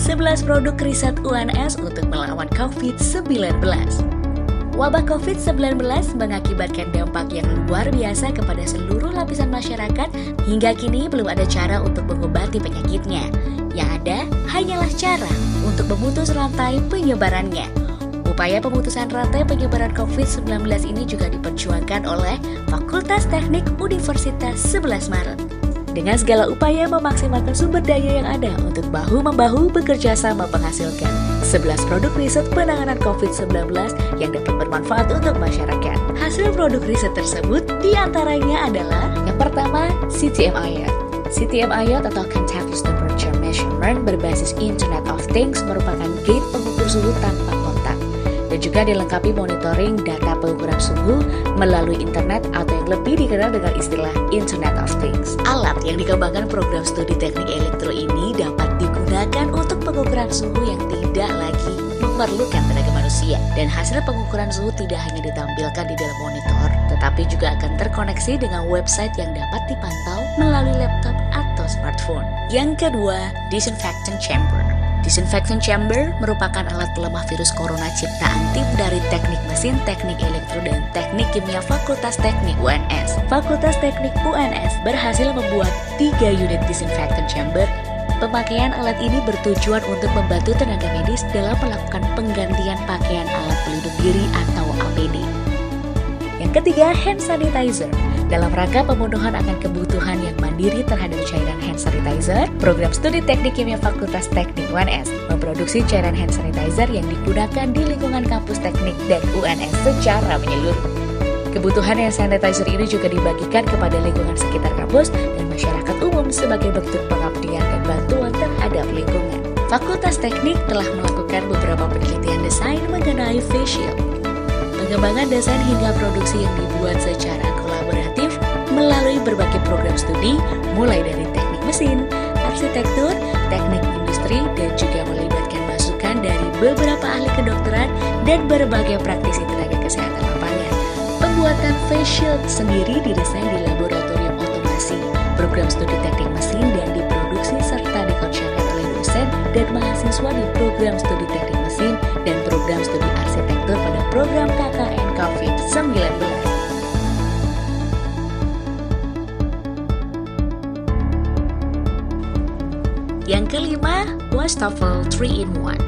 11 produk riset UNS untuk melawan COVID-19. Wabah COVID-19 mengakibatkan dampak yang luar biasa kepada seluruh lapisan masyarakat. Hingga kini belum ada cara untuk mengobati penyakitnya. Yang ada hanyalah cara untuk memutus rantai penyebarannya. Upaya pemutusan rantai penyebaran COVID-19 ini juga diperjuangkan oleh Fakultas Teknik Universitas 11 Maret. Dengan segala upaya memaksimalkan sumber daya yang ada untuk bahu-membahu bekerja sama menghasilkan 11 produk riset penanganan COVID-19 yang dapat bermanfaat untuk masyarakat. Hasil produk riset tersebut diantaranya adalah yang pertama, CTM IOT. CTM IOT atau Contactless Temperature Measurement berbasis Internet of Things merupakan gate pengukur suhu tanpa kontak dan juga dilengkapi monitoring data pengukuran suhu melalui internet atau yang lebih dikenal dengan istilah Internet of Things. Alat yang dikembangkan program studi teknik elektro ini dapat digunakan untuk pengukuran suhu yang tidak lagi memerlukan tenaga manusia. Dan hasil pengukuran suhu tidak hanya ditampilkan di dalam monitor, tetapi juga akan terkoneksi dengan website yang dapat dipantau melalui laptop atau smartphone. Yang kedua, Disinfectant Chamber. Disinfectant Chamber merupakan alat pelemah virus corona ciptaan tim dari Teknik Mesin, Teknik Elektro, dan Teknik Kimia Fakultas Teknik UNS. Fakultas Teknik UNS berhasil membuat 3 unit Disinfectant Chamber. Pemakaian alat ini bertujuan untuk membantu tenaga medis dalam melakukan penggantian pakaian alat pelindung diri atau APD. Yang ketiga, Hand Sanitizer. Dalam rangka pemenuhan akan kebutuhan yang mandiri terhadap cairan hand sanitizer, program studi teknik kimia Fakultas Teknik UNS memproduksi cairan hand sanitizer yang digunakan di lingkungan kampus teknik dan UNS secara menyeluruh. Kebutuhan hand sanitizer ini juga dibagikan kepada lingkungan sekitar kampus dan masyarakat umum sebagai bentuk pengabdian dan bantuan terhadap lingkungan. Fakultas Teknik telah melakukan beberapa penelitian desain mengenai face shield. Pengembangan desain hingga produksi yang dibuat secara kolaboratif melalui berbagai program studi, mulai dari teknik mesin, arsitektur, teknik industri, dan juga melibatkan masukan dari beberapa ahli kedokteran dan berbagai praktisi tenaga kesehatan lapangan. Pembuatan face shield sendiri didesain di laboratorium otomasi, program studi teknik mesin, dan diproduksi serta dikerjakan oleh dosen dan mahasiswa di program studi teknik mesin dan program studi arsitektur pada program KKN COVID-19. Yang kelima, Wastafel 3-in-1.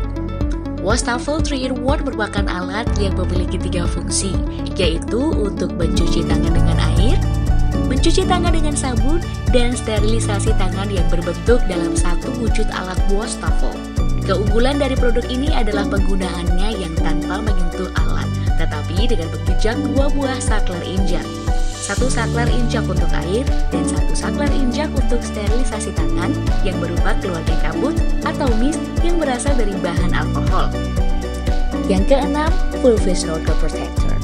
Wastafel 3-in-1 merupakan alat yang memiliki 3 fungsi, yaitu untuk mencuci tangan dengan air, mencuci tangan dengan sabun, dan sterilisasi tangan yang berbentuk dalam satu wujud alat wastafel. Keunggulan dari produk ini adalah penggunaannya yang tanpa menyentuh alat, tetapi dengan menginjak 2 buah saklar injak. 1 saklar injak untuk air dan 1 saklar injak untuk sterilisasi tangan yang berupa keluarga kabut atau mist yang berasal dari bahan alkohol. Yang keenam, Full Face Snorkel Protector.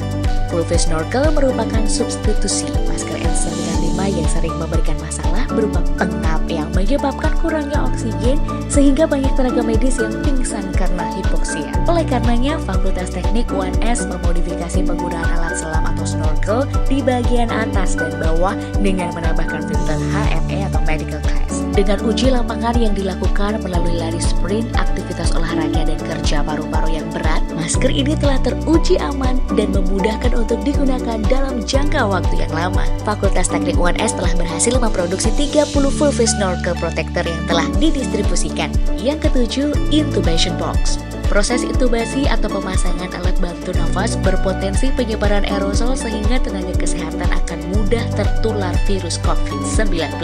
Full Face Snorkel merupakan substitusi masker N95 yang sering memberikan masalah berupa pengap yang menyebabkan kurangnya oksigen sehingga banyak tenaga medis yang pingsan karena hipoksia. Oleh karenanya, Fakultas Teknik UNS memodifikasi penggunaan alat selam atau snorkel di bagian atas dan bawah dengan menambahkan filter HFE atau medical class. Dengan uji lapangan yang dilakukan melalui lari sprint, aktivitas olahraga, dan kerja paru-paru yang berat, masker ini telah teruji aman dan memudahkan untuk digunakan dalam jangka waktu yang lama. Fakultas Teknik UNS telah berhasil memproduksi 30 full face snorkel protector yang telah didistribusikan. Yang ketujuh, Intubation Box. Proses intubasi atau pemasangan alat bantu nafas berpotensi penyebaran aerosol sehingga tenaga kesehatan akan mudah tertular virus COVID-19.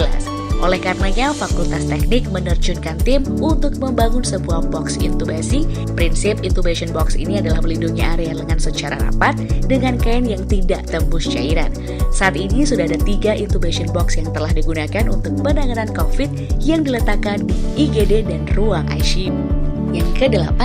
Oleh karenanya, Fakultas Teknik menerjunkan tim untuk membangun sebuah box intubasi. Prinsip intubation box ini adalah melindungi area lengan secara rapat dengan kain yang tidak tembus cairan. Saat ini sudah ada 3 intubation box yang telah digunakan untuk penanganan COVID yang diletakkan di IGD dan ruang ICU. Yang ke-8,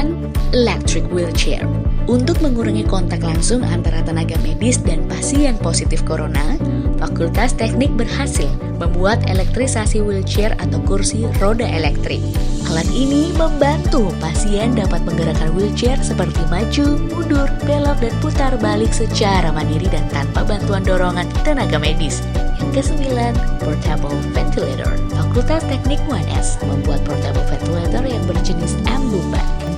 Electric Wheelchair. Untuk mengurangi kontak langsung antara tenaga medis dan pasien positif corona, Fakultas Teknik berhasil membuat elektrisasi wheelchair atau kursi roda elektrik. Alat ini membantu pasien dapat menggerakkan wheelchair seperti maju, mundur, belok, dan putar balik secara mandiri dan tanpa bantuan dorongan tenaga medis. Yang ke-9, Portable Ventilator. Fakultas Teknik UNS membuat portable ventilator yang berjenis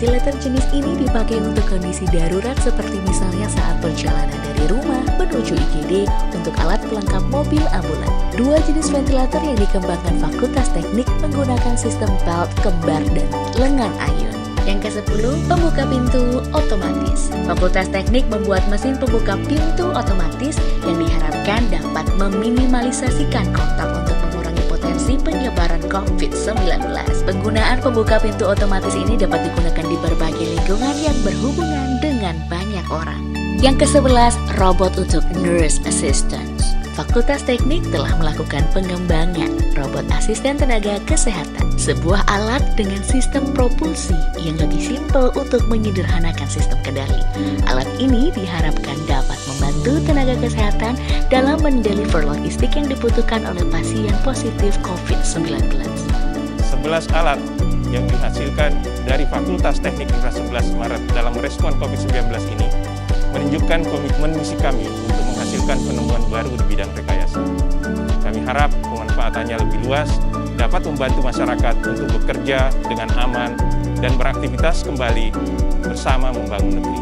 ventilator jenis ini dipakai untuk kondisi darurat seperti misalnya saat perjalanan dari rumah menuju IGD untuk alat pelengkap mobil ambulan. Dua jenis ventilator yang dikembangkan Fakultas Teknik menggunakan sistem belt kembar dan lengan ayun. Yang ke-10, pembuka pintu otomatis. Fakultas Teknik membuat mesin pembuka pintu otomatis yang diharapkan dapat meminimalisasikan kontak untuk mengurangi potensi penyebaran COVID-19. Penggunaan pembuka pintu otomatis ini dapat digunakan di berbagai lingkungan yang berhubungan dengan banyak orang. Yang ke-11, robot untuk nurse assistance. Fakultas Teknik telah melakukan pengembangan robot asisten tenaga kesehatan, sebuah alat dengan sistem propulsi yang lebih simpel untuk menyederhanakan sistem kendali. Alat ini diharapkan dapat membantu tenaga kesehatan dalam mendeliver logistik yang dibutuhkan oleh pasien positif COVID-19. 11 alat yang dihasilkan dari Fakultas Teknik Infra 11 Maret dalam respon COVID-19 ini menunjukkan komitmen misi kami untuk menghasilkan penemuan baru di bidang rekayasa. Kami harap pemanfaatannya lebih luas, dapat membantu masyarakat untuk bekerja dengan aman dan beraktivitas kembali bersama membangun negeri.